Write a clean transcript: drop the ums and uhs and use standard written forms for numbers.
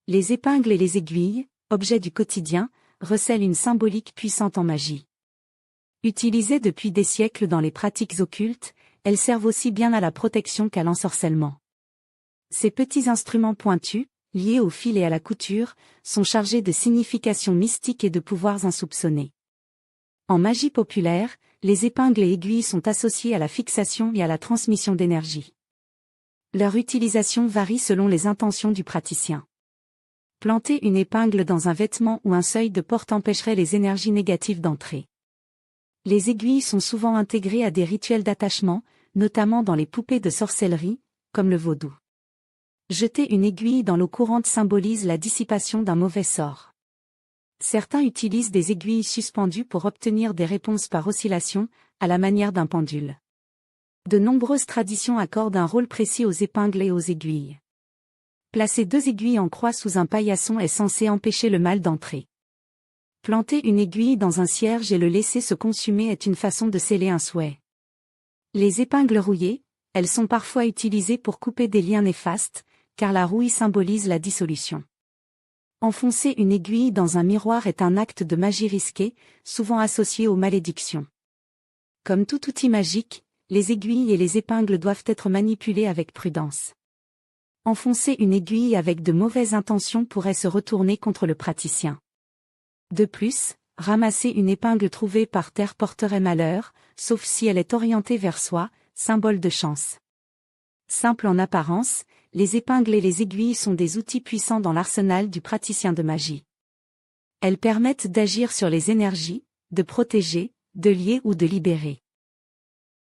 Les épingles et les aiguilles, objets du quotidien, recèlent une symbolique puissante en magie. Utilisées depuis des siècles dans les pratiques occultes, elles servent aussi bien à la protection qu'à l'ensorcellement. Ces petits instruments pointus, liés au fil et à la couture, sont chargés de significations mystiques et de pouvoirs insoupçonnés. En magie populaire, les épingles et aiguilles sont associées à la fixation et à la transmission d'énergie. Leur utilisation varie selon les intentions du praticien. Planter une épingle dans un vêtement ou un seuil de porte empêcherait les énergies négatives d'entrer. Les aiguilles sont souvent intégrées à des rituels d'attachement, notamment dans les poupées de sorcellerie, comme le vaudou. Jeter une aiguille dans l'eau courante symbolise la dissipation d'un mauvais sort. Certains utilisent des aiguilles suspendues pour obtenir des réponses par oscillation, à la manière d'un pendule. De nombreuses traditions accordent un rôle précis aux épingles et aux aiguilles. Placer 2 aiguilles en croix sous un paillasson est censé empêcher le mal d'entrer. Planter une aiguille dans un cierge et le laisser se consumer est une façon de sceller un souhait. Les épingles rouillées, elles sont parfois utilisées pour couper des liens néfastes, car la rouille symbolise la dissolution. Enfoncer une aiguille dans un miroir est un acte de magie risqué, souvent associé aux malédictions. Comme tout outil magique, les aiguilles et les épingles doivent être manipulées avec prudence. Enfoncer une aiguille avec de mauvaises intentions pourrait se retourner contre le praticien. De plus, ramasser une épingle trouvée par terre porterait malheur, sauf si elle est orientée vers soi, symbole de chance. Simples en apparence, les épingles et les aiguilles sont des outils puissants dans l'arsenal du praticien de magie. Elles permettent d'agir sur les énergies, de protéger, de lier ou de libérer.